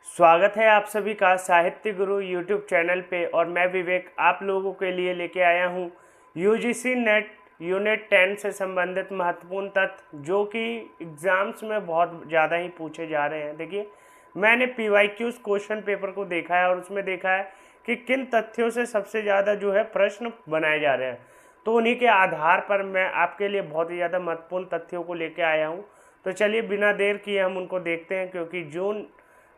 स्वागत है आप सभी का साहित्य गुरु यूट्यूब चैनल पे। और मैं विवेक आप लोगों के लिए लेके आया हूँ यूजीसी नेट यूनिट 10 से संबंधित महत्वपूर्ण तथ्य जो कि एग्ज़ाम्स में बहुत ज़्यादा ही पूछे जा रहे हैं। देखिए, मैंने PYQs क्वेश्चन पेपर को देखा है और उसमें देखा है कि किन तथ्यों से सबसे ज़्यादा जो है प्रश्न बनाए जा रहे हैं। तो उन्हीं के आधार पर मैं आपके लिए बहुत ही ज़्यादा महत्वपूर्ण तथ्यों को लेके आया हूँ। तो चलिए बिना देर किए हम उनको देखते हैं, क्योंकि जून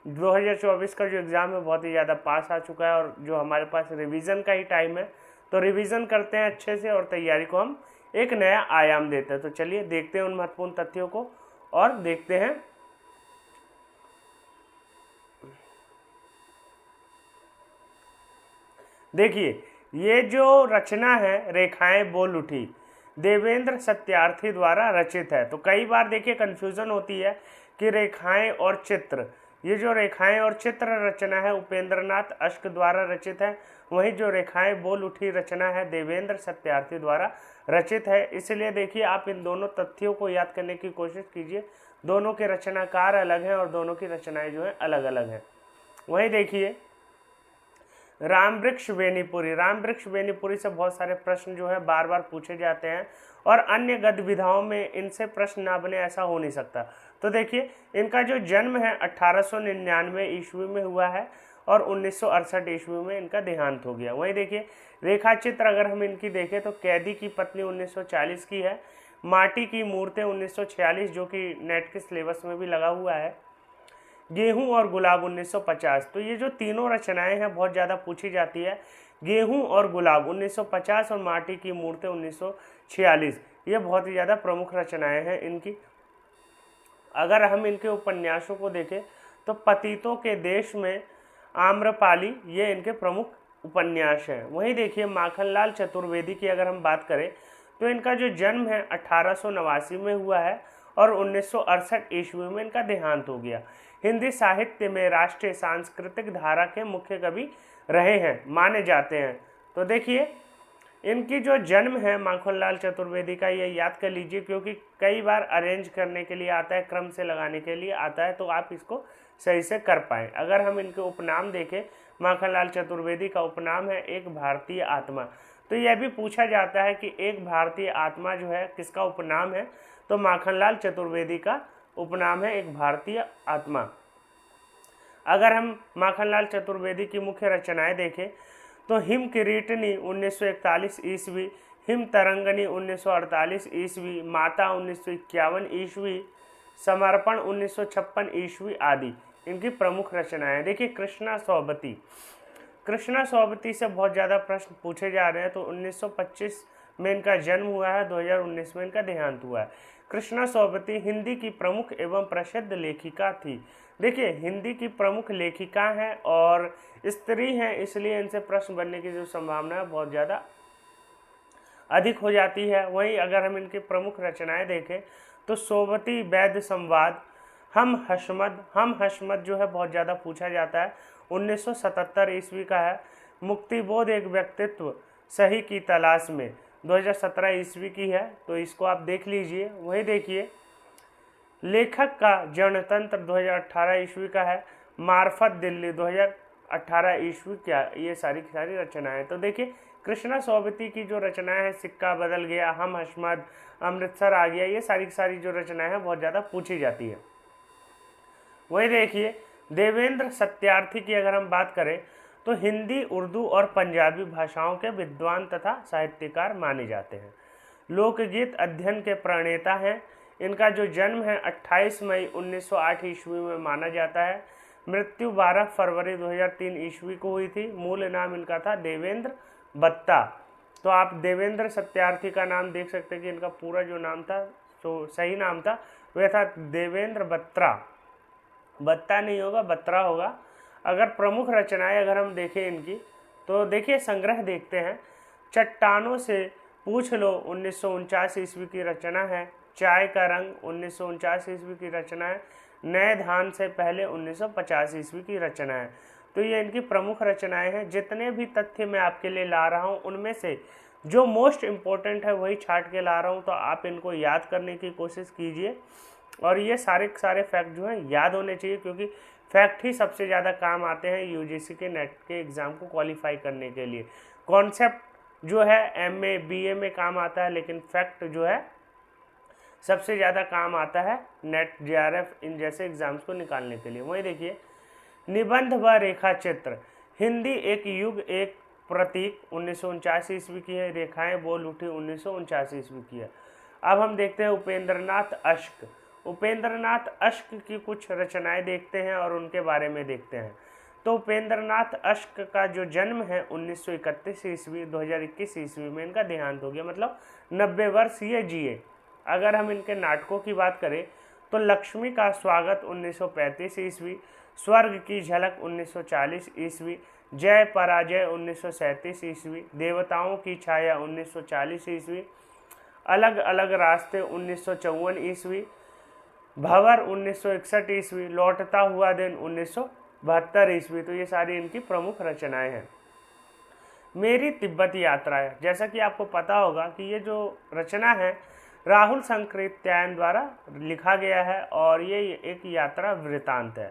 2024 का जो एग्ज़ाम है बहुत ही ज़्यादा पास आ चुका है और जो हमारे पास रिवीजन का ही टाइम है, तो रिवीजन करते हैं अच्छे से और तैयारी को हम एक नया आयाम देते हैं। तो चलिए देखते हैं उन महत्वपूर्ण तथ्यों को और देखते हैं। देखिए, ये जो रचना है रेखाएं बोल उठी, देवेंद्र सत्यार्थी द्वारा रचित है। तो कई बार देखिए कन्फ्यूज़न होती है कि रेखाएं और चित्र, ये जो रेखाएं और चित्र रचना है उपेंद्रनाथ अश्क द्वारा रचित है, वहीं जो रेखाएं बोल उठी रचना है देवेंद्र सत्यार्थी द्वारा रचित है। इसलिए देखिए आप इन दोनों तथ्यों को याद करने की कोशिश कीजिए। दोनों के रचनाकार अलग हैं और दोनों की रचनाएं जो हैं अलग अलग हैं। वहीं देखिए रामवृक्ष बेनीपुरी से बहुत सारे प्रश्न जो है बार बार पूछे जाते हैं और अन्य गद्य विधाओं में इनसे प्रश्न ना बने ऐसा हो नहीं सकता। तो देखिए इनका जो जन्म है 1899 ईस्वी में हुआ है और 1968 ईस्वी में इनका देहांत हो गया। वहीं देखिए रेखा चित्र अगर हम इनकी देखें तो कैदी की पत्नी 1940 की है, माटी की मूर्तें 1946 जो कि नेट के सिलेबस में भी लगा हुआ है, गेहूं और गुलाब 1950। तो ये जो तीनों रचनाएं हैं बहुत ज़्यादा पूछी जाती है। गेहूं और गुलाब 1950 और माटी की मूर्तें 1946, ये बहुत ही ज़्यादा प्रमुख रचनाएं हैं इनकी। अगर हम इनके उपन्यासों को देखें तो पतितों के देश में आम्रपाली, ये इनके प्रमुख उपन्यास हैं। वहीं देखिए माखनलाल चतुर्वेदी की अगर हम बात करें तो इनका जो जन्म है 1889 में हुआ है और 1968 ईस्वी में इनका देहांत हो गया। हिंदी साहित्य में राष्ट्रीय सांस्कृतिक धारा के मुख्य कवि रहे हैं, माने जाते हैं। तो देखिए इनकी जो जन्म है माखनलाल चतुर्वेदी का, ये याद कर लीजिए क्योंकि कई बार अरेंज करने के लिए आता है, क्रम से लगाने के लिए आता है, तो आप इसको सही से कर पाएँ। अगर हम इनके उपनाम देखें, माखनलाल चतुर्वेदी का उपनाम है एक भारतीय आत्मा। तो यह भी पूछा जाता है कि एक भारतीय आत्मा जो है किसका उपनाम है, तो माखनलाल चतुर्वेदी का उपनाम है एक भारतीय आत्मा। अगर हम माखनलाल चतुर्वेदी की मुख्य रचनाएं देखें तो हिम किरीटनी 1941 ईस्वी, हिम तरंगनी 1948 ईस्वी, माता 1951 ईस्वी, समर्पण 1956 ईस्वी आदि इनकी प्रमुख रचनाएं। देखिए कृष्णा सोबती से बहुत ज़्यादा प्रश्न पूछे जा रहे हैं। तो 1925 में इनका जन्म हुआ है, 2019 में इनका देहांत हुआ है। कृष्णा सोबती हिंदी की प्रमुख एवं प्रसिद्ध लेखिका थी। देखिए हिंदी की प्रमुख लेखिका हैं और स्त्री हैं, इसलिए इनसे प्रश्न बनने की जो संभावना है बहुत ज़्यादा अधिक हो जाती है। वहीं अगर हम इनकी प्रमुख रचनाएं देखें तो सोबती वैद्य संवाद, हम हशमत जो है बहुत ज़्यादा पूछा जाता है, 1977 ईस्वी का है। मुक्तिबोध एक व्यक्तित्व सही की तलाश में 2017 ईस्वी की है, तो इसको आप देख लीजिए। वही देखिए लेखक का जनतंत्र 2018 ईस्वी का है, मार्फत दिल्ली 2018 ईस्वी क्या, ये सारी रचनाएं। तो देखिए कृष्णा सोबती की जो रचनाएं हैं, सिक्का बदल गया, हम हशमत, अमृतसर आ गया, ये सारी जो रचनाएं हैं बहुत ज़्यादा पूछी जाती है। वही देखिए देवेंद्र सत्यार्थी की अगर हम बात करें तो हिंदी, उर्दू और पंजाबी भाषाओं के विद्वान तथा साहित्यकार माने जाते हैं। लोकगीत अध्ययन के प्रणेता हैं। इनका जो जन्म है 28 मई 1908 ईस्वी में माना जाता है। मृत्यु 12 फरवरी 2003 ईस्वी को हुई थी। मूल नाम इनका था देवेंद्र बत्ता। तो आप देवेंद्र सत्यार्थी का नाम देख सकते हैं कि इनका पूरा जो नाम था, तो सही नाम था वह था देवेंद्र बत्रा। बत्ता नहीं होगा, बत्रा होगा। अगर प्रमुख रचनाएं अगर हम देखें इनकी तो देखिए संग्रह देखते हैं। चट्टानों से पूछ लो 1949 ईस्वी की रचना है। चाय का रंग 1949 ईस्वी की रचना है। नए धान से पहले 1950 ईस्वी की रचना है। तो ये इनकी प्रमुख रचनाएं हैं। जितने भी तथ्य मैं आपके लिए ला रहा हूँ उनमें से जो मोस्ट इम्पोर्टेंट है वही छाट के ला रहा हूँ, तो आप इनको याद करने की कोशिश कीजिए। और ये सारे फैक्ट जो हैं याद होने चाहिए, क्योंकि फैक्ट ही सबसे ज़्यादा काम आते हैं यूजीसी के नेट के एग्ज़ाम को क्वालिफाई करने के लिए। कॉन्सेप्ट जो है एमए बीए में काम आता है, लेकिन फैक्ट जो है सबसे ज़्यादा काम आता है नेट जेआरएफ इन जैसे एग्ज़ाम्स को निकालने के लिए। वहीं देखिए निबंध व रेखा चित्र, हिंदी एक युग एक प्रतीक 1949 ईस्वी की है, रेखाएं बोल उठी 1949 ईस्वी की है। अब हम देखते हैं उपेंद्रनाथ अश्क। उपेंद्रनाथ अश्क की कुछ रचनाएं देखते हैं और उनके बारे में देखते हैं। तो उपेंद्रनाथ अश्क का जो जन्म है 1931 ईस्वी 2021 ईस्वी में इनका देहांत हो गया, मतलब 90 वर्ष ये जिए। अगर हम इनके नाटकों की बात करें तो लक्ष्मी का स्वागत 1935 ईस्वी, स्वर्ग की झलक 1940 ईस्वी, जय पराजय 1937 ईस्वी, देवताओं की छाया 1940 ईस्वी, अलग अलग रास्ते 1954 ईस्वी, भंवर 1961 ईस्वी, लौटता हुआ दिन 1972 ईस्वी। तो ये सारी इनकी प्रमुख रचनाएं हैं। मेरी तिब्बत यात्रा है, जैसा कि आपको पता होगा कि ये जो रचना है राहुल संकृत्यायन द्वारा लिखा गया है और ये एक यात्रा वृतांत है।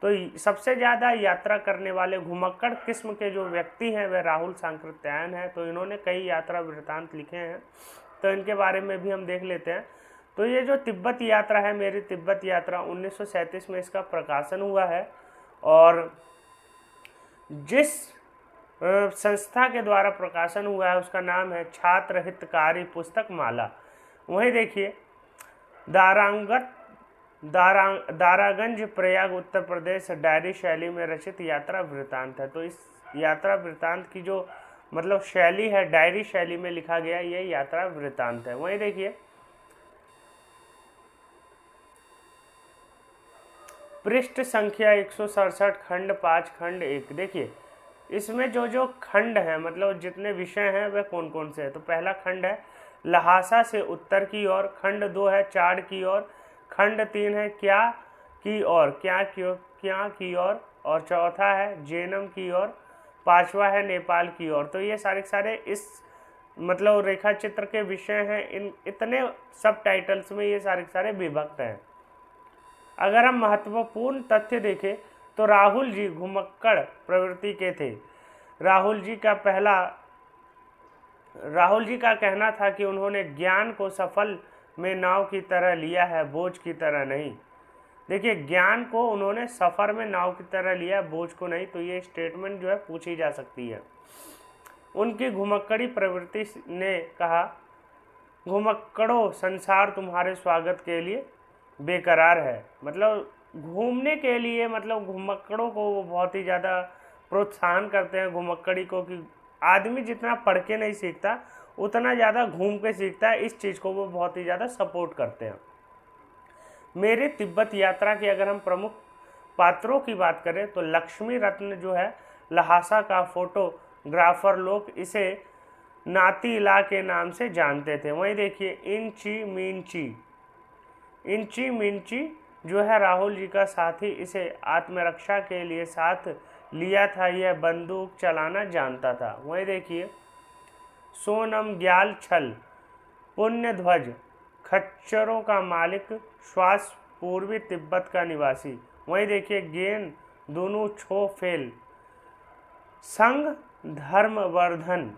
तो सबसे ज़्यादा यात्रा करने वाले घुमक्कड़ किस्म के जो व्यक्ति हैं वह राहुल संकृत्यायन है। तो इन्होंने कई यात्रा वृतांत लिखे हैं, तो इनके बारे में भी हम देख लेते हैं। तो ये जो तिब्बत यात्रा है, मेरी तिब्बत यात्रा 1937 में इसका प्रकाशन हुआ है और जिस संस्था के द्वारा प्रकाशन हुआ है उसका नाम है छात्र हितकारी पुस्तक माला। वहीं देखिए दारागंज प्रयाग उत्तर प्रदेश डायरी शैली में रचित यात्रा वृतांत है। तो इस यात्रा वृतांत की जो मतलब शैली है डायरी शैली में लिखा गया ये यात्रा वृतांत है। वहीं देखिए पृष्ठ संख्या 167 खंड 5 खंड 1। देखिए इसमें जो खंड है मतलब जितने विषय हैं वह कौन कौन से हैं। तो पहला खंड है लहासा से उत्तर की ओर, खंड 2 है चाड़ की ओर, खंड 3 है क्या की ओर और चौथा है जेनम की ओर, पांचवा है नेपाल की ओर। तो ये सारे इस मतलब रेखा चित्र के विषय हैं। इन इतने सब टाइटल्स में ये सारे विभक्त हैं। अगर हम महत्वपूर्ण तथ्य देखें तो राहुल जी घुमक्कड़ प्रवृत्ति के थे। राहुल जी का कहना था कि उन्होंने ज्ञान को सफल में नाव की तरह लिया है, बोझ की तरह नहीं। देखिए ज्ञान को उन्होंने सफ़र में नाव की तरह लिया, बोझ को नहीं। तो ये स्टेटमेंट जो है पूछी जा सकती है। उनकी घुमक्कड़ी प्रवृत्ति ने कहा, घुमक्कड़ों संसार तुम्हारे स्वागत के लिए बेकरार है। मतलब घूमने के लिए मतलब घुमक्कड़ों को वो बहुत ही ज़्यादा प्रोत्साहन करते हैं घुमक्कड़ी को कि आदमी जितना पढ़ के नहीं सीखता उतना ज़्यादा घूम के सीखता है। इस चीज़ को वो बहुत ही ज़्यादा सपोर्ट करते हैं। मेरी तिब्बत यात्रा की अगर हम प्रमुख पात्रों की बात करें तो लक्ष्मी रत्न जो है लहासा का फोटोग्राफर, लोग इसे नातीला के नाम से जानते थे। वहीं देखिए इंची मिंची जो है राहुल जी का साथी, इसे आत्मरक्षा के लिए साथ लिया था, यह बंदूक चलाना जानता था। वहीं देखिए सोनम ग्याल छल पुण्य ध्वज खच्चरों का मालिक, श्वास पूर्वी तिब्बत का निवासी। वहीं देखिए गेन दोनों छो फेल संग धर्मवर्धन,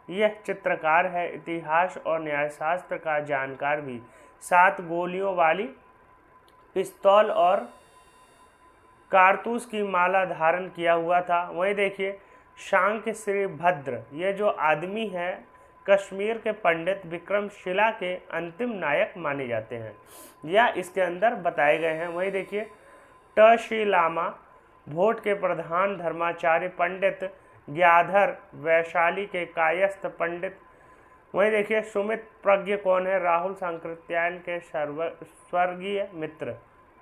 यह चित्रकार है, इतिहास और न्यायशास्त्र का जानकार भी, 7 गोलियों वाली पिस्तौल और कारतूस की माला धारण किया हुआ था। वहीं देखिए शांक श्री भद्र, ये जो आदमी है कश्मीर के पंडित विक्रमशिला के अंतिम नायक माने जाते हैं या इसके अंदर बताए गए हैं। वहीं देखिए टशीलामा भोट के प्रधान धर्माचार्य पंडित ग्याधर वैशाली के कायस्थ पंडित। वहीं देखिए सुमित प्रज्ञ कौन है, राहुल संकृत्यायन के स्वर्गीय मित्र।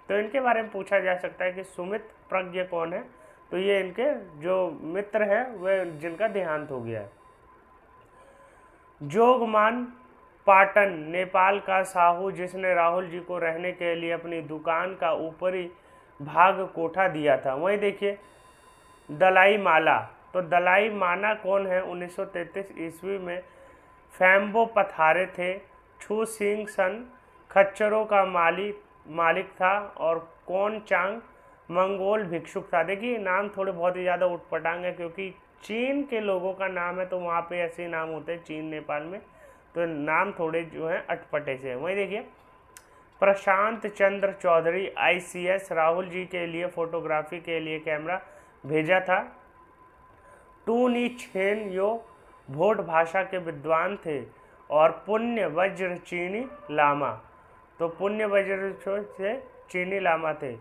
तो इनके बारे में पूछा जा सकता है कि सुमित प्रज्ञ कौन है। तो ये इनके जो मित्र हैं वे जिनका देहांत हो गया है। जोगमान पाटन नेपाल का साहू, जिसने राहुल जी को रहने के लिए अपनी दुकान का ऊपरी भाग कोठा दिया था। वहीं देखिए दलाई माला, तो दलाई माना कौन है, 1933 ईस्वी में फैम्बो पथारे थे। छू सिंह सन खच्चरों का मालिक था और कौन चांग मंगोल भिक्षुक था। देखिए नाम थोड़े बहुत ही ज़्यादा उटपटांग है, क्योंकि चीन के लोगों का नाम है तो वहाँ पे ऐसे ही नाम होते हैं चीन नेपाल में, तो नाम थोड़े जो हैं अटपटे से हैं। वही देखिए प्रशांत चंद्र चौधरी ICS राहुल जी के लिए फोटोग्राफी के लिए कैमरा भेजा था। टू नी छेन यो भोट भाषा के विद्वान थे और पुण्य वज्र चीनी लामा, तो पुण्य वज्र से चीनी लामा थे।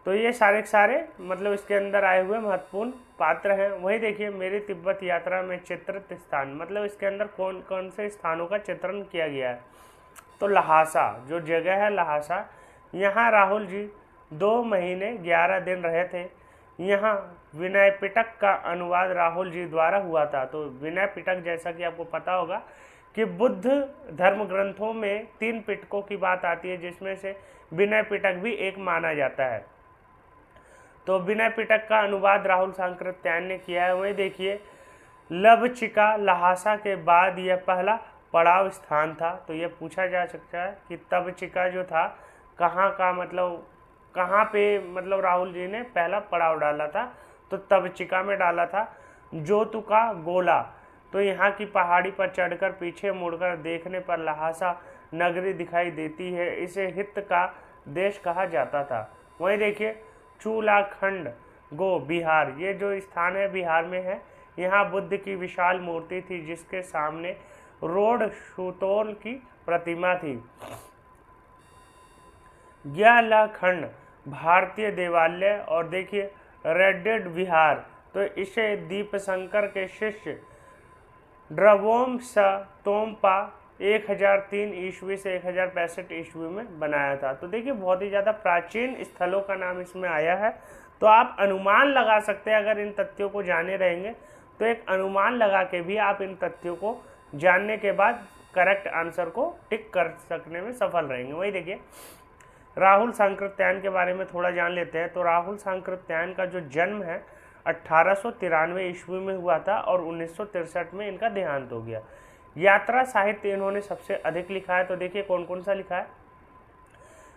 तो ये सारे के सारे मतलब इसके अंदर आए हुए महत्वपूर्ण पात्र हैं। वही देखिए मेरी तिब्बत यात्रा में चित्रित स्थान, मतलब इसके अंदर कौन कौन से स्थानों का चित्रण किया गया है। तो लहासा जो जगह है लहासा, यहाँ राहुल जी 2 महीने 11 दिन रहे थे। यहाँ विनय पिटक का अनुवाद राहुल जी द्वारा हुआ था। तो विनय पिटक जैसा कि आपको पता होगा कि बुद्ध धर्म ग्रंथों में 3 पिटकों की बात आती है, जिसमें से विनय पिटक भी एक माना जाता है। तो विनय पिटक का अनुवाद राहुल सांकृत्यायन ने किया है। वही देखिए लवचिका लहासा के बाद यह पहला पड़ाव स्थान था। तो यह पूछा जा सकता है कि तबचिका जो था कहाँ का, मतलब कहाँ पे मतलब राहुल जी ने पहला पड़ाव डाला था, तो तबचिका में डाला था। जोतुका गोला, तो यहाँ की पहाड़ी पर चढ़कर पीछे मुड़कर देखने पर लहासा नगरी दिखाई देती है, इसे हित का देश कहा जाता था। वहीं देखिए चूलाखंड गो बिहार, ये जो स्थान है बिहार में है। यहाँ बुद्ध की विशाल मूर्ति थी जिसके सामने रोड सुतोल की प्रतिमा थी। ग्यालाखंड भारतीय देवालय, और देखिए रेडेड विहार, तो इसे दीपशंकर के शिष्य ड्रवोम तोम्पा 1003 ईस्वी से 1065 ईस्वी में बनाया था। तो देखिए बहुत ही ज़्यादा प्राचीन स्थलों का नाम इसमें आया है। तो आप अनुमान लगा सकते हैं, अगर इन तथ्यों को जाने रहेंगे तो एक अनुमान लगा के भी आप इन तथ्यों को जानने के बाद करेक्ट आंसर को टिक कर सकने में सफल रहेंगे। वही देखिए राहुल सांकृत्यायन के बारे में थोड़ा जान लेते हैं। तो राहुल सांकृत्यायन का जो जन्म है 1893 ईस्वी में हुआ था और 1963 में इनका देहांत हो गया। यात्रा साहित्य इन्होंने सबसे अधिक लिखा है। तो देखिए कौन कौन सा लिखा है।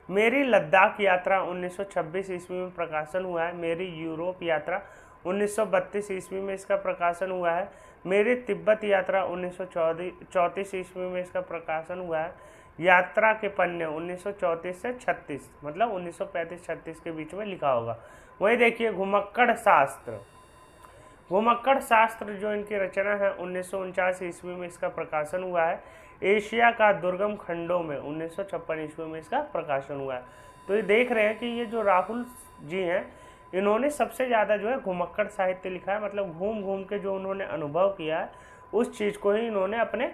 मेरी लद्दाख यात्रा 1926 ईस्वी में प्रकाशन हुआ है। मेरी यूरोप यात्रा 1932 ईस्वी में इसका प्रकाशन हुआ है। मेरी तिब्बत यात्रा 1934 ईस्वी में इसका प्रकाशन हुआ है। यात्रा के पन्ने 1934 से 36, मतलब 1935-36 के बीच में लिखा होगा। वही देखिए घुमक्कड़ शास्त्र, घुमक्कड़ शास्त्र जो इनकी रचना है 1949 ईस्वी में इसका प्रकाशन हुआ है। एशिया का दुर्गम खंडों में 1956 ईस्वी में इसका प्रकाशन हुआ है। तो ये देख रहे हैं कि ये जो राहुल जी हैं इन्होंने सबसे ज़्यादा जो है घुमक्कड़ साहित्य लिखा है, मतलब घूम घूम के जो उन्होंने अनुभव किया है उस चीज़ को ही इन्होंने अपने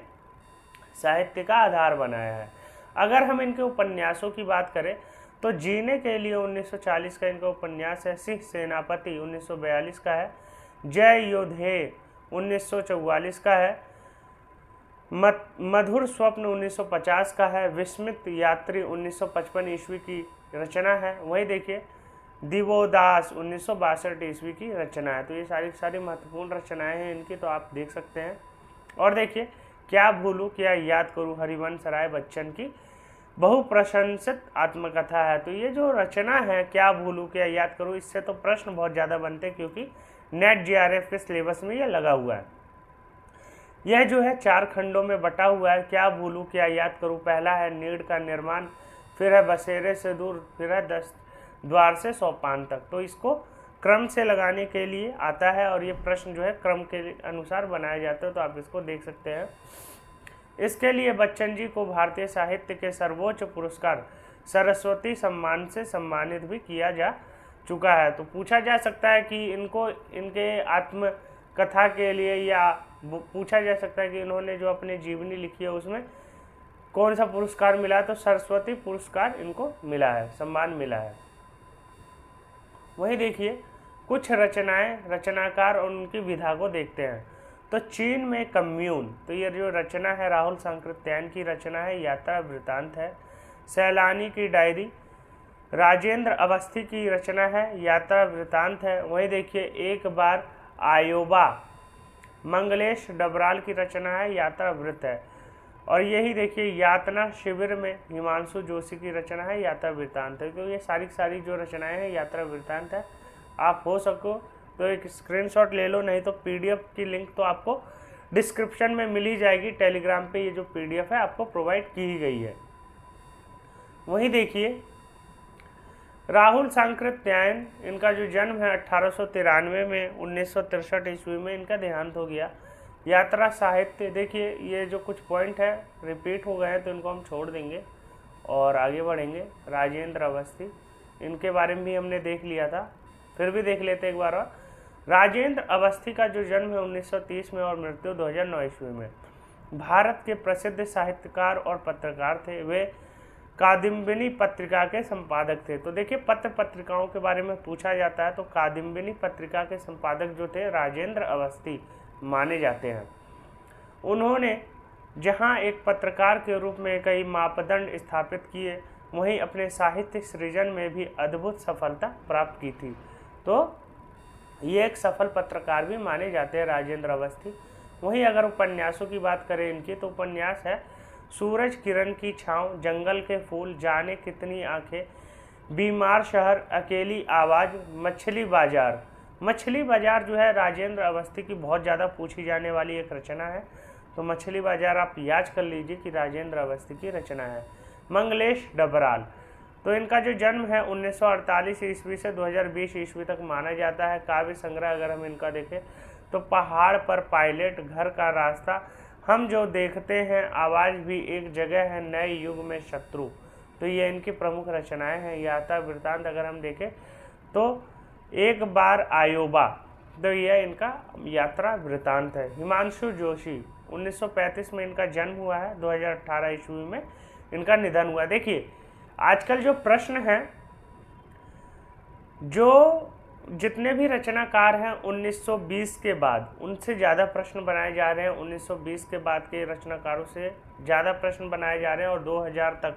साहित्य का आधार बनाया है। अगर हम इनके उपन्यासों की बात करें तो जीने के लिए 1940 का इनका उपन्यास है। सिंह सेनापति 1942 का है। जय योधे 1944 का है। मधुर स्वप्न 1950 का है। विस्मित यात्री 1955 ईस्वी की रचना है। वही देखिए दिवोदास 1962 ईस्वी की रचना है। तो ये सारी महत्वपूर्ण रचनाएं हैं इनकी, तो आप देख सकते हैं। और देखिए क्या भूलूं क्या याद करूं हरिवंश राय बच्चन की बहुप्रशंसित आत्मकथा है। तो ये जो रचना है क्या भूलूं क्या याद करूं, इससे तो प्रश्न बहुत ज़्यादा बनते हैं क्योंकि नेट JRF के सिलेबस में यह लगा हुआ है। यह जो है 4 खंडों में बटा हुआ है। क्या भूलूं क्या याद करूं पहला है नीड़ का निर्माण, फिर है बसेरे से दूर, फिर है 10 द्वार से सोपान तक। तो इसको क्रम से लगाने के लिए आता है और ये प्रश्न जो है क्रम के अनुसार बनाए जाते हैं, तो आप इसको देख सकते हैं। इसके लिए बच्चन जी को भारतीय साहित्य के सर्वोच्च पुरस्कार सरस्वती सम्मान से सम्मानित भी किया जा चुका है। तो पूछा जा सकता है कि इनको इनके आत्मकथा के लिए, या पूछा जा सकता है कि इन्होंने जो अपनी जीवनी लिखी है उसमें कौन सा पुरस्कार मिला है, तो सरस्वती पुरस्कार इनको मिला है, सम्मान मिला है। वही देखिए कुछ रचनाएं, रचनाकार और उनकी विधा को देखते हैं। तो चीन में कम्यून, तो ये जो रचना है राहुल सांकृत्यायन की रचना है, यात्रा वृत्तांत है। सैलानी की डायरी राजेंद्र अवस्थी की रचना है, यात्रा वृत्तांत है। वही देखिए एक बार आयोबा मंगलेश डबराल की रचना है, यात्रा वृत्त है। और यही देखिए यातना शिविर में हिमांशु जोशी की रचना है यात्रा वृत्तांत है। तो ये सारी जो रचनाएं हैं यात्रा वृत्तांत है। आप हो सको तो एक स्क्रीनशॉट ले लो, नहीं तो पीडीएफ की लिंक तो आपको डिस्क्रिप्शन में मिल ही जाएगी। टेलीग्राम पे ये जो पीडीएफ है आपको प्रोवाइड की ही गई है। वहीं देखिए राहुल सांकृत्यायन, इनका जो जन्म है 1893 में, 1963 ईस्वी में इनका देहांत हो गया। यात्रा साहित्य, देखिए ये जो कुछ पॉइंट है रिपीट हो गए हैं तो इनको हम छोड़ देंगे और आगे बढ़ेंगे। राजेंद्र अवस्थी, इनके बारे में भी हमने देख लिया था, फिर भी देख लेते एक बार और। राजेंद्र अवस्थी का जो जन्म है 1930 में और मृत्यु 2009 ईस्वी में। भारत के प्रसिद्ध साहित्यकार और पत्रकार थे। वे कादम्बिनी पत्रिका के संपादक थे। तो देखिए पत्र पत्रिकाओं के बारे में पूछा जाता है तो कादम्बिनी पत्रिका के संपादक जो थे राजेंद्र अवस्थी माने जाते हैं। उन्होंने जहां एक पत्रकार के रूप में कई मापदंड स्थापित किए, वहीं अपने साहित्य सृजन में भी अद्भुत सफलता प्राप्त की थी। तो ये एक सफल पत्रकार भी माने जाते हैं राजेंद्र अवस्थी। वहीं अगर उपन्यासों की बात करें इनकी, तो उपन्यास है सूरज किरण की छाँव, जंगल के फूल, जाने कितनी आंखें, बीमार शहर, अकेली आवाज़, मछली बाजार। मछली बाजार जो है राजेंद्र अवस्थी की बहुत ज़्यादा पूछी जाने वाली एक रचना है। तो मछली बाजार आप याद कर लीजिए कि राजेंद्र अवस्थी की रचना है। मंगलेश डबराल, तो इनका जो जन्म है 1948 ईस्वी से 2020 ईस्वी तक माना जाता है। काव्य संग्रह अगर हम इनका देखें तो पहाड़ पर पायलट, घर का रास्ता, हम जो देखते हैं, आवाज़ भी एक जगह है, नए युग में शत्रु। तो ये इनकी प्रमुख रचनाएं हैं। यात्रा वृत्तांत अगर हम देखें तो एक बार आयोबा, तो यह इनका यात्रा वृत्तांत है। हिमांशु जोशी, 1935 में इनका जन्म हुआ है, 2018 ईस्वी में इनका निधन हुआ। देखिए आजकल जो प्रश्न हैं, जो जितने भी रचनाकार हैं 1920 के बाद, उनसे ज़्यादा प्रश्न बनाए जा रहे हैं। 1920 के बाद के रचनाकारों से ज़्यादा प्रश्न बनाए जा रहे हैं। और 2000 तक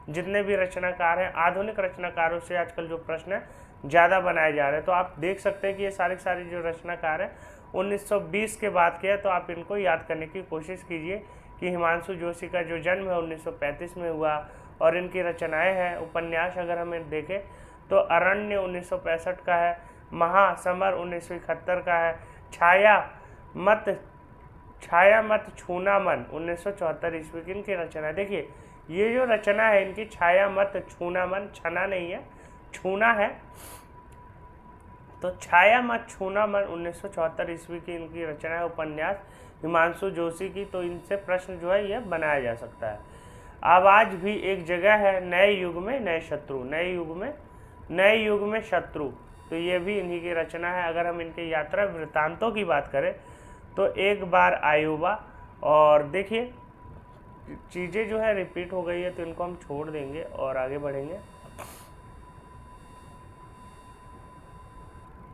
जितने भी रचनाकार हैं, आधुनिक रचनाकारों से आजकल जो प्रश्न है ज़्यादा बनाए जा रहे हैं। तो आप देख सकते हैं कि ये सारे जो रचनाकार हैं 1920 के बाद के हैं। तो आप इनको याद करने की कोशिश कीजिए कि हिमांशु जोशी का जो जन्म है 1935 में हुआ और इनकी रचनाएँ हैं। उपन्यास अगर हमें देखें तो अरण्य 1965 का है, महासमर 1971 का है, छाया मत छूना मन 1974 ईस्वी की इनकी रचना है। देखिए ये जो रचना है इनकी, छाया मत छूना मन, छना नहीं है, छूना है, तो छाया मत छूना मन 1974 ईस्वी की इनकी रचना है, उपन्यास हिमांशु जोशी की। तो इनसे प्रश्न जो है यह बनाया जा सकता है। आवाज़ भी एक जगह है, नए युग में नए शत्रु, नए युग में शत्रु, तो ये भी इन्हीं की रचना है। अगर हम इनके यात्रा वृत्तांतों की बात करें तो एक बार आयोबा, और देखिए चीज़ें जो है रिपीट हो गई है तो इनको हम छोड़ देंगे और आगे बढ़ेंगे।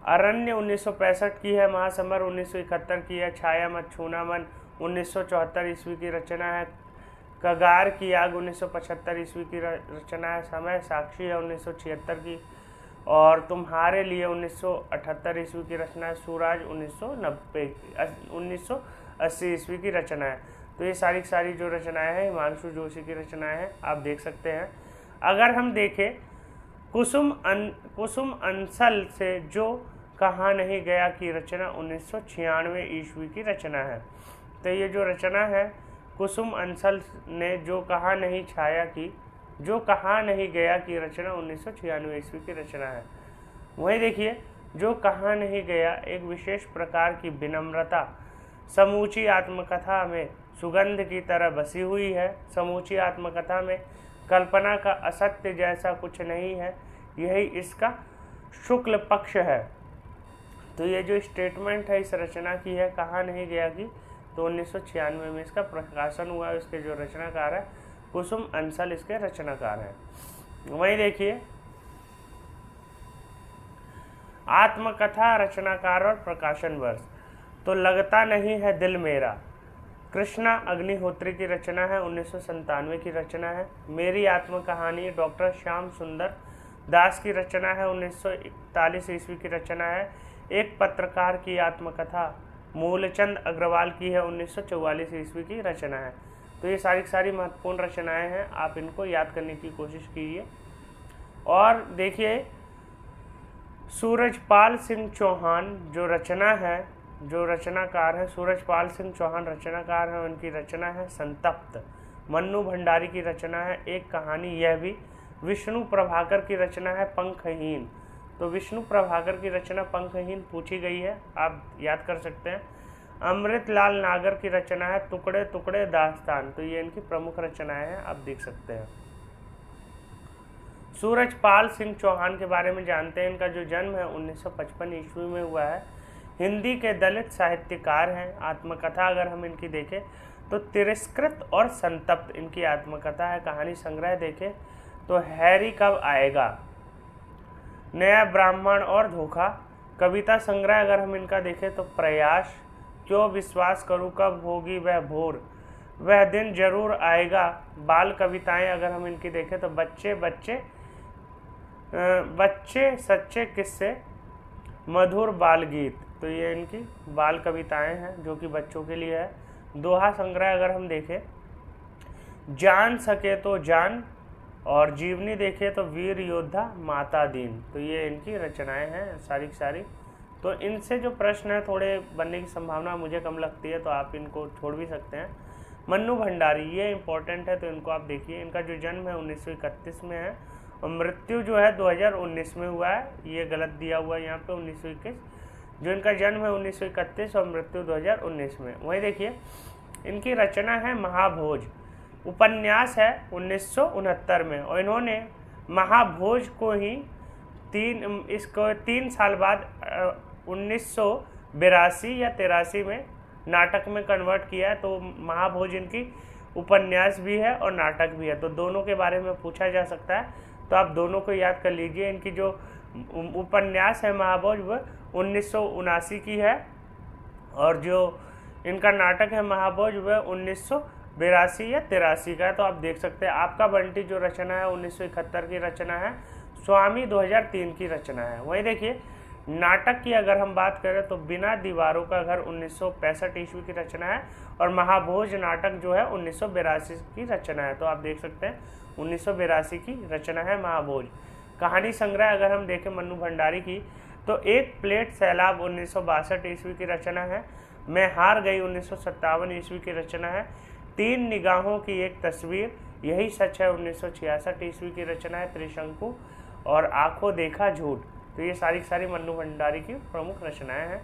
अरण्य 1965 की है, महासमर 1971 की है, छाया मत छूना मन 1974 ईस्वी की रचना है, कगार की आग 1975 ईस्वी की रचना है, समय साक्षी है 1976 की, और तुम्हारे लिए 1978 ईस्वी की रचना है, सूरज 1980 ईस्वी की रचना है। तो ये सारी जो रचनाएं हैं हिमांशु जोशी की रचनाएं हैं, आप देख सकते हैं। अगर हम देखें कुसुम अंसल से जो कहा नहीं गया की रचना 1996 ईस्वी की रचना है। तो ये जो रचना है कुसुम अंसल ने जो कहा नहीं छाया की, जो कहा नहीं गया की रचना 1996 ईस्वी की रचना है। वहीं देखिए जो कहा नहीं गया एक विशेष प्रकार की विनम्रता समूची आत्मकथा में सुगंध की तरह बसी हुई है। समूची आत्मकथा में कल्पना का असत्य जैसा कुछ नहीं है, यही इसका शुक्ल पक्ष है। तो ये जो स्टेटमेंट है इस रचना की है, कहा नहीं गया की, तो 1996 में इसका प्रकाशन हुआ है। इसके जो रचनाकार है कुसुम अंसल इसके रचनाकार हैं। वहीं देखिए आत्मकथा रचनाकार और प्रकाशन वर्ष, तो लगता नहीं है दिल मेरा, कृष्णा अग्निहोत्री की रचना है, 1997 की रचना है। मेरी आत्मकहानी डॉक्टर श्याम सुंदर दास की रचना है, 1941 ईस्वी की रचना है। एक पत्रकार की आत्मकथा मूलचंद अग्रवाल की है, 1944 ईस्वी की रचना है। तो ये सारी सारी महत्वपूर्ण रचनाएं हैं, आप इनको याद करने की कोशिश कीजिए। और देखिए सूरजपाल सिंह चौहान जो रचना है, जो रचनाकार है, सूरजपाल सिंह चौहान रचनाकार है, उनकी रचना है संतप्त। मन्नू भंडारी की रचना है एक कहानी यह भी। विष्णु प्रभाकर की रचना है पंखहीन। तो विष्णु प्रभाकर की रचना पंखहीन पूछी गई है, आप याद कर सकते हैं। अमृतलाल नागर की रचना है टुकड़े टुकड़े दास्तान। तो ये इनकी प्रमुख रचनाएं हैं, आप देख सकते हैं। सूरजपाल सिंह चौहान के बारे में जानते हैं। इनका जो जन्म है 1955 ईस्वी में हुआ है। हिंदी के दलित साहित्यकार हैं। आत्मकथा अगर हम इनकी देखें तो तिरस्कृत और संतप्त इनकी आत्मकथा है। कहानी संग्रह देखें तो हैरी कब आएगा, नया ब्राह्मण और धोखा। कविता संग्रह अगर हम इनका देखें तो प्रयास, क्यों विश्वास करूं कब होगी वह भोर, वह दिन जरूर आएगा। बाल कविताएं अगर हम इनकी देखें तो बच्चे बच्चे बच्चे सच्चे किस्से, मधुर बाल गीत। तो ये इनकी बाल कविताएं हैं जो कि बच्चों के लिए है। दोहा संग्रह अगर हम देखें, जान सके तो जान, और जीवनी देखे तो वीर योद्धा माता दीन। तो ये इनकी रचनाएं हैं सारी की सारी। तो इनसे जो प्रश्न है थोड़े बनने की संभावना मुझे कम लगती है, तो आप इनको छोड़ भी सकते हैं। मन्नू भंडारी ये इंपॉर्टेंट है, तो इनको आप देखिए। इनका जो जन्म है 1931 में है और मृत्यु जो है 2019 में हुआ है। ये गलत दिया हुआ है यहाँ पे 1921। जो इनका जन्म है 1931 और मृत्यु 2019 में। वहीं देखिए इनकी रचना है महाभोज। उपन्यास है 1969 में, और इन्होंने महाभोज को ही 3 साल बाद 1982 या 83 में नाटक में कन्वर्ट किया है। तो महाभोज इनकी उपन्यास भी है और नाटक भी है, तो दोनों के बारे में पूछा जा सकता है, तो आप दोनों को याद कर लीजिए। इनकी जो उपन्यास है महाभोज वह 1979 की है, और जो इनका नाटक है महाभोज वह 1982 या 83 का है। तो आप देख सकते हैं। आपका बंटी जो रचना है 1971 की रचना है। स्वामी 2003 की रचना है। वहीं देखिए नाटक की अगर हम बात करें तो बिना दीवारों का घर 1965 ईस्वी की रचना है, और महाभोज नाटक जो है 1982 की रचना है। तो आप देख सकते हैं 1982 की रचना है महाभोज। कहानी संग्रह अगर हम देखें मन्नू भंडारी की तो एक प्लेट सैलाब 1962 ईस्वी की रचना है। मैं हार गई 1957 ईस्वी की रचना है। 3 निगाहों की एक तस्वीर, यही सच है 1966 ईस्वी की रचना है। त्रिशंकु और आंखों देखा झूठ। तो ये सारी सारी मन्नू भंडारी की प्रमुख रचनाएं हैं।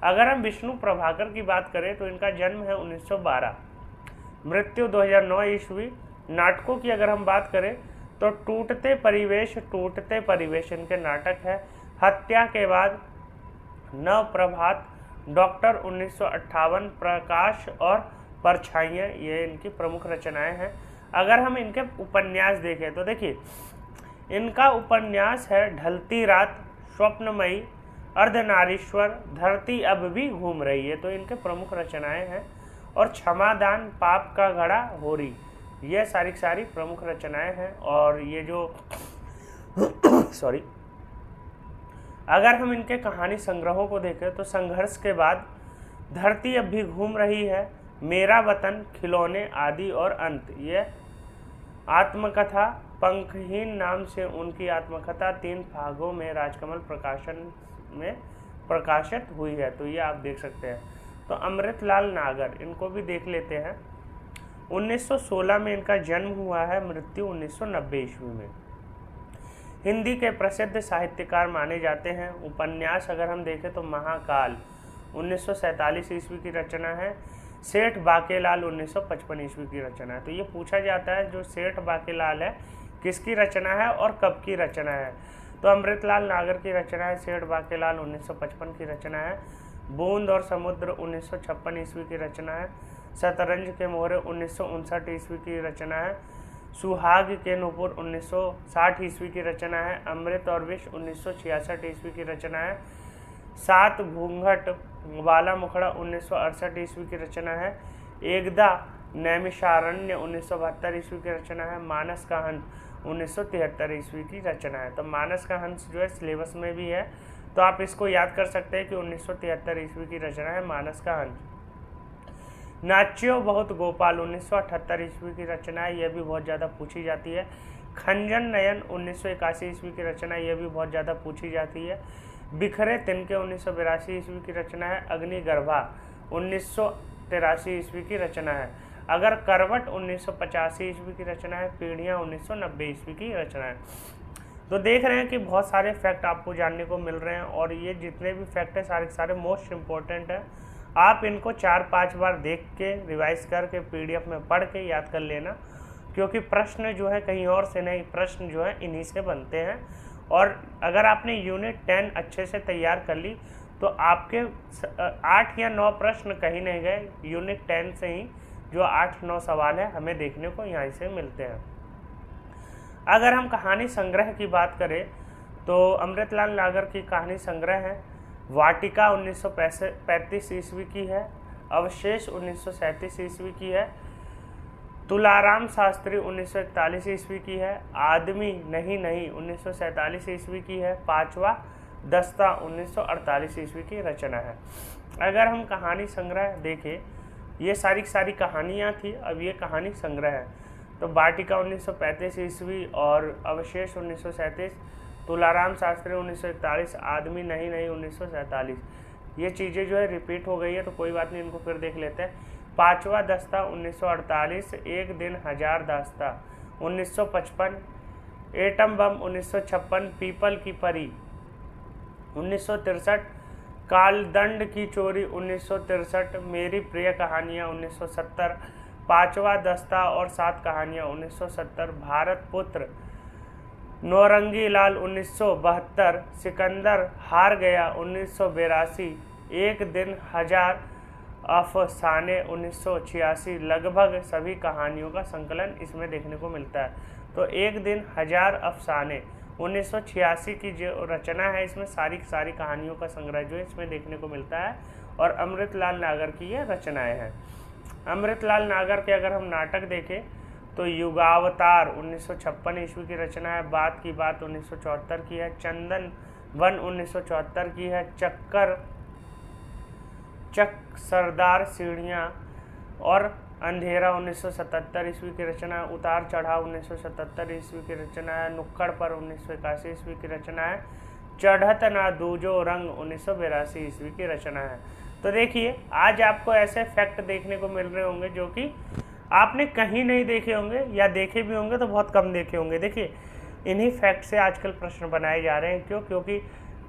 अगर हम विष्णु प्रभाकर की बात करें तो इनका जन्म है 1912, मृत्यु 2009 ईस्वी। नाटकों की अगर हम बात करें तो टूटते परिवेश इनके नाटक है। हत्या के बाद, नव प्रभात, डॉक्टर 1958, प्रकाश और परछाइयाँ, ये इनकी प्रमुख रचनाएं हैं। अगर हम इनके उपन्यास देखें तो देखिए इनका उपन्यास है ढलती रात, स्वप्नमयी, अर्धनारीश्वर, धरती अब भी घूम रही है। तो इनके प्रमुख रचनाएं हैं। और क्षमादान, पाप का घड़ा, होरी, ये सारी सारी प्रमुख रचनाएं हैं। और ये जो अगर हम इनके कहानी संग्रहों को देखें तो संघर्ष के बाद, धरती अब भी घूम रही है, मेरा वतन, खिलौने, आदि और अंत। ये आत्मकथा पंखहीन नाम से उनकी आत्मकथा 3 भागों में राजकमल प्रकाशन में प्रकाशित हुई है। तो ये आप देख सकते हैं। तो अमृतलाल नागर, इनको भी देख लेते हैं। 1916 में इनका जन्म हुआ है, मृत्यु 1990 ईस्वी में। हिंदी के प्रसिद्ध साहित्यकार माने जाते हैं। उपन्यास अगर हम देखें तो महाकाल 1947 ईस्वी की रचना है। सेठ बाकेलाल 1955 ईस्वी की रचना है। तो ये पूछा जाता है जो सेठ बाकेलाल है किसकी रचना है और कब की रचना है। तो अमृतलाल नागर की रचना है। सेठ बाकेलाल 1955 की रचना है। बूंद और समुद्र 1956 ईस्वी की रचना है। शतरंज के मोहरे 1959 ईस्वी की रचना है। सुहाग के नूपुर 1960 ईस्वी की रचना है। अमृत और विष 1966 ईस्वी की रचना है। 7 घूंघट वाला मुखड़ा 1968 ईस्वी की रचना है। एकदा नैमिषारण्य 1972 ईस्वी की रचना है। मानस का हंस 1973 ईस्वी की रचना है। तो मानस का हंस जो है सिलेबस में भी है, तो आप इसको याद कर सकते हैं कि 1973 ईस्वी की रचना है मानस का हंस। नाच्यो बहुत गोपाल 1978 ईस्वी की रचना है, यह भी बहुत ज़्यादा पूछी जाती है। खंजन नयन 1981 ईस्वी की रचना, यह भी बहुत ज़्यादा पूछी जाती है। बिखरे तिनके 1982 ईस्वी की रचना है। अग्निगर्भा 1983 ईस्वी की रचना है। अगर करवट 1985 ईस्वी की रचना है। पीढ़ियाँ 1990 ईस्वी की रचना है। तो देख रहे हैं कि बहुत सारे फैक्ट आपको जानने को मिल रहे हैं, और ये जितने भी फैक्ट हैं सारे सारे मोस्ट इम्पोर्टेंट हैं। आप इनको 4-5 बार देख के रिवाइज करके PDF में पढ़ के याद कर लेना, क्योंकि प्रश्न जो है कहीं और से नहीं, प्रश्न जो है इन्हीं से बनते हैं। और अगर आपने यूनिट 10 अच्छे से तैयार कर ली तो आपके 8 या 9 प्रश्न कहीं नहीं गए, यूनिट 10 से ही जो 8-9 सवाल है हमें देखने को यहाँ से मिलते हैं। अगर हम कहानी संग्रह की बात करें तो अमृतलाल नागर की कहानी संग्रह है। वाटिका 1935 ईस्वी की है। अवशेष 1937 ईस्वी की है। तुलाराम शास्त्री 1941 ईस्वी की है। आदमी नहीं नहीं 1947 ईस्वी की है। पांचवा दस्ता 1948 ईस्वी की रचना है। अगर हम कहानी संग्रह देखें, ये सारी कहानियाँ थी, अब ये कहानी संग्रह है। तो वाटिका 1935 ईस्वी और अवशेष 1937, तुलाराम शास्त्री 1941, आदमी नहीं नहीं 1947। ये चीज़ें जो है रिपीट हो गई है, तो कोई बात नहीं, इनको फिर देख लेते हैं। पांचवा दस्ता 1948, एक दिन हजार दास्ता 1955, एटम बम 1956, पीपल की परी 1963, कालदंड की चोरी 1963, मेरी प्रिय कहानियाँ 1970, पांचवा दस्ता और 7 कहानियाँ 1970, भारत पुत्र नौरंगी लाल 1972, सिकंदर हार गया 1982, एक दिन हजार अफसाने 1986। लगभग सभी कहानियों का संकलन इसमें देखने को मिलता है। तो एक दिन हजार अफसाने 1986 की जो रचना है, इसमें सारी कहानियों का संग्रह जो है इसमें देखने को मिलता है, और अमृतलाल नागर की ये रचनाएं हैं। अमृतलाल नागर के अगर हम नाटक देखें तो युगावतार 1956 ईस्वी की रचना है। बात की बात 1974 की है। चंदन वन 1974 की है। चक सरदार सीढ़ियाँ और अंधेरा 1977 ईस्वी की रचना है। उतार चढ़ाव 1977 ईस्वी की रचना है। नुक्कड़ पर 1981 ईस्वी की रचना है। चढ़त ना दूजो रंग 1982 ईस्वी की रचना है। तो देखिए, आज आपको ऐसे फैक्ट देखने को मिल रहे होंगे जो कि आपने कहीं नहीं देखे होंगे, या देखे भी होंगे तो बहुत कम देखे होंगे। देखिए, इन्हीं फैक्ट से आजकल प्रश्न बनाए जा रहे हैं। क्यों? क्योंकि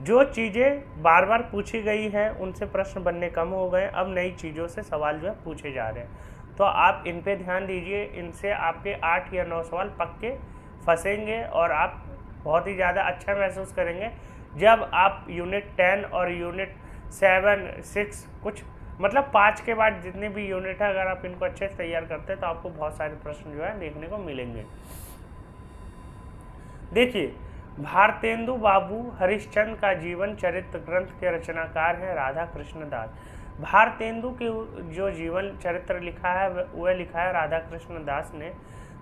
जो चीज़ें बार बार पूछी गई हैं उनसे प्रश्न बनने कम हो गए, अब नई चीज़ों से सवाल जो है पूछे जा रहे हैं। तो आप इन पे ध्यान दीजिए, इनसे आपके 8 या 9 सवाल पक्के फंसेंगे, और आप बहुत ही ज़्यादा अच्छा महसूस करेंगे जब आप यूनिट 10 और यूनिट 7, 6 कुछ मतलब 5 के बाद जितने भी यूनिट है, अगर आप इनको अच्छे से तैयार करते हैं तो आपको बहुत सारे प्रश्न जो है देखने को मिलेंगे। देखिए, भारतेंदु बाबू हरिश्चंद्र का जीवन चरित्र ग्रंथ के रचनाकार हैं राधा कृष्ण दास। भारतेंदु के जो जीवन चरित्र लिखा है वह लिखा है राधा कृष्ण दास ने।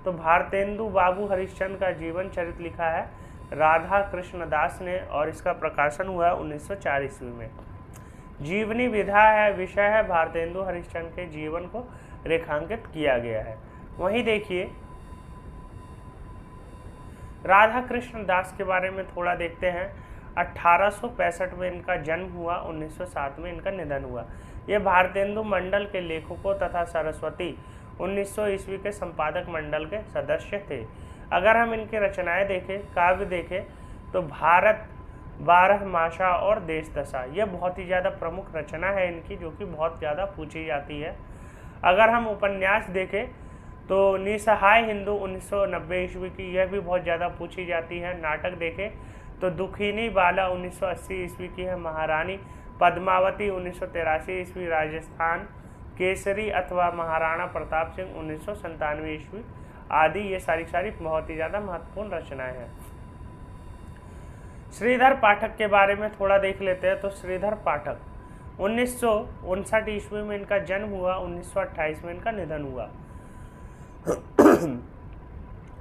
तो भारतेंदु बाबू हरिश्चंद्र का जीवन चरित्र लिखा है राधा कृष्ण दास ने, और इसका प्रकाशन हुआ है 1904 ईस्वी में। जीवनी विधा है, विषय है भारतेंदु हरिश्चंद्र के जीवन को रेखांकित किया गया है। वहीं देखिए, राधा कृष्ण दास के बारे में थोड़ा देखते हैं। 1865 में इनका जन्म हुआ, 1907 में इनका निधन हुआ। ये भारतेंदु मंडल के लेखकों तथा सरस्वती 1900 ईस्वी के संपादक मंडल के सदस्य थे। अगर हम इनकी रचनाएं देखें, काव्य देखें, तो भारत 12 मासा और देश दशा, यह बहुत ही ज़्यादा प्रमुख रचना है इनकी, जो कि बहुत ज़्यादा पूछी जाती है। अगर हम उपन्यास देखें तो निसहाय हिंदू 1990 ईस्वी की, यह भी बहुत ज़्यादा पूछी जाती है। नाटक देखें तो दुखिनी बाला 1980 ईस्वी की है। महारानी पद्मावती 1983 ईस्वी राजस्थान। केसरी अथवा महाराणा प्रताप सिंह 1997 ईस्वी आदि, ये सारी बहुत ही ज़्यादा महत्वपूर्ण रचनाएं हैं। श्रीधर पाठक के बारे में थोड़ा देख लेते हैं। तो श्रीधर पाठक 1959 ईस्वी में इनका जन्म हुआ, 1928 में इनका निधन हुआ।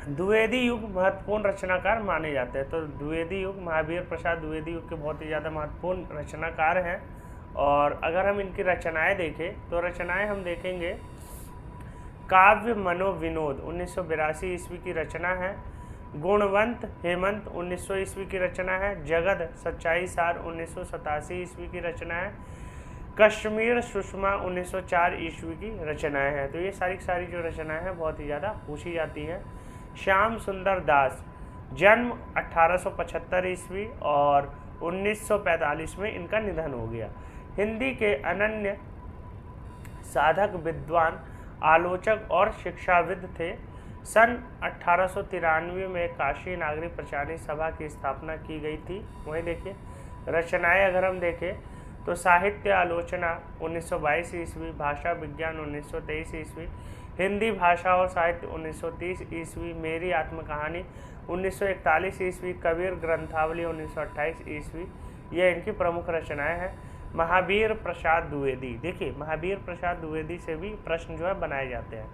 द्विवेदी युग महत्वपूर्ण रचनाकार माने जाते हैं। तो द्विवेदी युग, महावीर प्रसाद द्विवेदी युग के बहुत ही ज़्यादा महत्वपूर्ण रचनाकार हैं, और अगर हम इनकी रचनाएं देखें तो रचनाएं हम देखेंगे काव्य मनोविनोद 1982 ईस्वी की रचना है। गुणवंत हेमंत 1900 ईस्वी की रचना है। जगद सच्चाई सार 1987 ईस्वी की रचना है। कश्मीर सुषमा 1904 ईस्वी की रचनाएं हैं। तो ये सारी जो रचनाएं हैं बहुत ही ज़्यादा पूछी जाती हैं। श्याम सुंदर दास जन्म 1875 ईस्वी और 1945 में इनका निधन हो गया। हिंदी के अनन्य साधक विद्वान आलोचक और शिक्षाविद थे। सन 1893 में काशी नागरी प्रचारणी सभा की स्थापना की गई थी। वहीं देखिए रचनाएं अगर हम देखें तो साहित्य आलोचना 1922 ईस्वी, भाषा विज्ञान 1923 ईस्वी, हिंदी भाषा और साहित्य 1930 ईस्वी, मेरी आत्मकहानी 1941 ईस्वी, कबीर ग्रंथावली 1928 ईस्वी, ये इनकी प्रमुख रचनाएं हैं। महावीर प्रसाद द्विवेदी, देखिए महावीर प्रसाद द्विवेदी से भी प्रश्न जो है बनाए जाते हैं।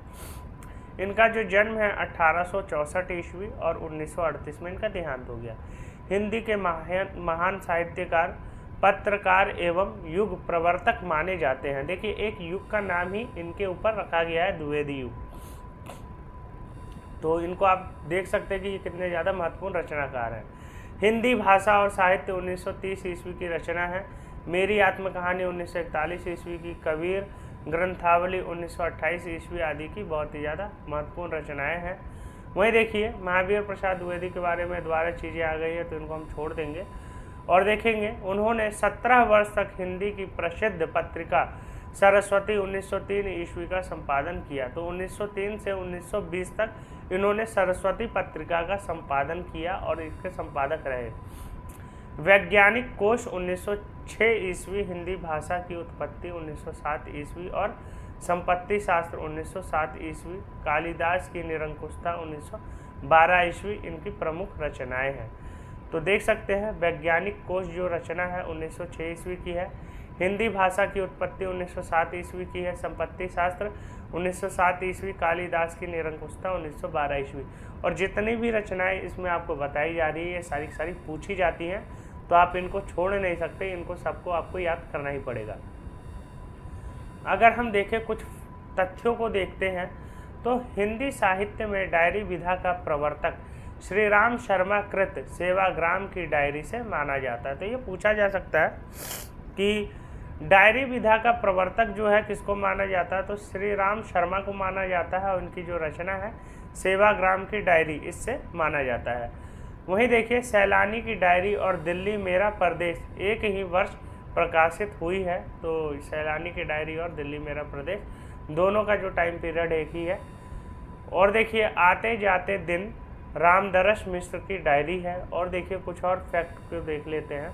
इनका जो जन्म है 1864 ईस्वी और 1938 में इनका देहांत हो गया। हिंदी के महान साहित्यकार, पत्रकार एवं युग प्रवर्तक माने जाते हैं। देखिए एक युग का नाम ही इनके ऊपर रखा गया है, द्विवेदी युग। तो इनको आप देख सकते हैं कि ये कितने ज़्यादा महत्वपूर्ण रचनाकार हैं। हिंदी भाषा और साहित्य 1930 ईस्वी की रचना है। मेरी आत्मकहानी 1941 ईस्वी की, कबीर ग्रंथावली 1928 ईस्वी आदि की बहुत ही ज़्यादा महत्वपूर्ण रचनाएं हैं। वहीं देखिए महावीर प्रसाद द्विवेदी के बारे में दोबारा चीज़ें आ गई है तो इनको हम छोड़ देंगे और देखेंगे उन्होंने 17 वर्ष तक हिंदी की प्रसिद्ध पत्रिका सरस्वती 1903 ईस्वी का संपादन किया। तो 1903 से 1920 तक इन्होंने सरस्वती पत्रिका का संपादन किया और इसके संपादक रहे। वैज्ञानिक कोश 1906 ईस्वी, हिंदी भाषा की उत्पत्ति 1907 ईस्वी और संपत्ति शास्त्र 1907 ईस्वी, कालिदास की निरंकुशता 1912 ईस्वी इनकी प्रमुख रचनाएं हैं। तो देख सकते हैं वैज्ञानिक कोश जो रचना है 1906 ईस्वी की है, हिंदी भाषा की उत्पत्ति 1907 ईस्वी की है, संपत्ति शास्त्र 1907 ईस्वी, कालिदास की निरंकुशता 1912 ईस्वी। और जितनी भी रचनाएं इसमें आपको बताई जा रही है ये सारी पूछी जाती हैं, तो आप इनको छोड़ नहीं सकते, इनको सबको आपको याद करना ही पड़ेगा। अगर हम देखें कुछ तथ्यों को देखते हैं तो हिंदी साहित्य में डायरी विधा का प्रवर्तक श्री राम शर्मा कृत सेवाग्राम की डायरी से माना जाता है। तो ये पूछा जा सकता है कि डायरी विधा का प्रवर्तक जो है किसको माना जाता है, तो श्री राम शर्मा को माना जाता है और उनकी जो रचना है सेवाग्राम की डायरी इससे माना जाता है। वहीं देखिए सैलानी की डायरी और दिल्ली मेरा प्रदेश एक ही वर्ष प्रकाशित हुई है। तो सैलानी की डायरी और दिल्ली मेरा प्रदेश दोनों का जो टाइम पीरियड एक ही है। और देखिए आते जाते दिन रामदरस मिश्र की डायरी है। और देखिए कुछ और फैक्ट को देख लेते हैं।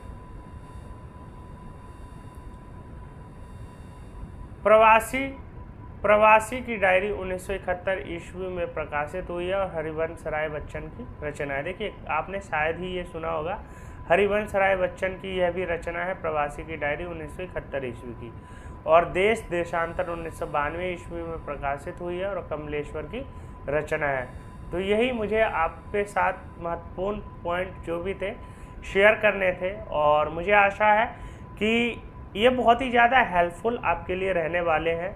प्रवासी की डायरी 1971 ईस्वी में प्रकाशित हुई है और हरिवंश राय बच्चन की रचना है। देखिए आपने शायद ही ये सुना होगा, हरिवंश राय बच्चन की यह भी रचना है प्रवासी की डायरी 1971 ईस्वी की। और देश देशांतर 1992 ईस्वी में प्रकाशित हुई है और कमलेश्वर की रचना है। तो यही मुझे आपके साथ महत्वपूर्ण पॉइंट जो भी थे शेयर करने थे और मुझे आशा है कि ये बहुत ही ज़्यादा हेल्पफुल आपके लिए रहने वाले हैं।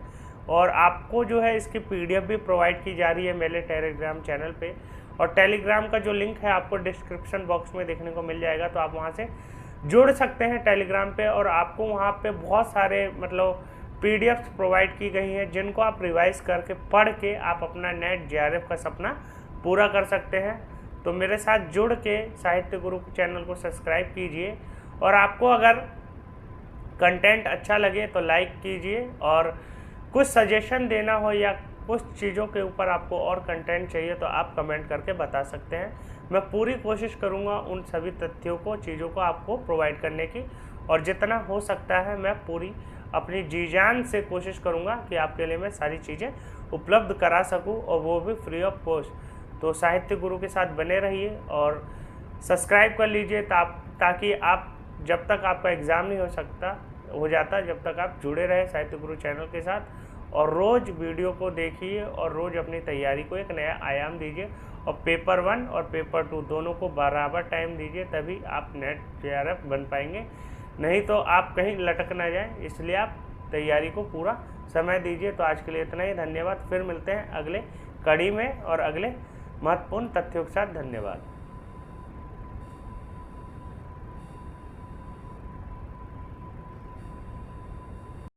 और आपको जो है इसकी PDF भी प्रोवाइड की जा रही है मेरे टेलीग्राम चैनल पे, और टेलीग्राम का जो लिंक है आपको डिस्क्रिप्शन बॉक्स में देखने को मिल जाएगा। तो आप वहाँ से जुड़ सकते हैं टेलीग्राम पे और आपको वहाँ पे बहुत सारे PDFs प्रोवाइड की गई हैं जिनको आप रिवाइज करके पढ़ के आप अपना नेट JRF का सपना पूरा कर सकते हैं। तो मेरे साथ जुड़ के साहित्य गुरु चैनल को सब्सक्राइब कीजिए और आपको अगर कंटेंट अच्छा लगे तो लाइक कीजिए, और कुछ सजेशन देना हो या कुछ चीज़ों के ऊपर आपको और कंटेंट चाहिए तो आप कमेंट करके बता सकते हैं। मैं पूरी कोशिश करूंगा उन सभी तथ्यों को, चीज़ों को आपको प्रोवाइड करने की, और जितना हो सकता है मैं पूरी अपनी जी जान से कोशिश करूंगा कि आपके लिए मैं सारी चीज़ें उपलब्ध करा सकूं, और वो भी फ्री ऑफ कॉस्ट। तो साहित्य गुरु के साथ बने रहिए और सब्सक्राइब कर लीजिए ताकि आप जब तक आपका एग्ज़ाम नहीं हो जाता जब तक आप जुड़े रहे साहित्य गुरु चैनल के साथ, और रोज़ वीडियो को देखिए और रोज़ अपनी तैयारी को एक नया आयाम दीजिए, और पेपर 1 और पेपर 2 दोनों को बराबर टाइम दीजिए, तभी आप नेट JRF बन पाएंगे। नहीं तो आप कहीं लटक ना जाएं, इसलिए आप तैयारी को पूरा समय दीजिए। तो आज के लिए इतना ही, धन्यवाद। फिर मिलते हैं अगले कड़ी में और अगले महत्वपूर्ण तथ्यों के साथ। धन्यवाद।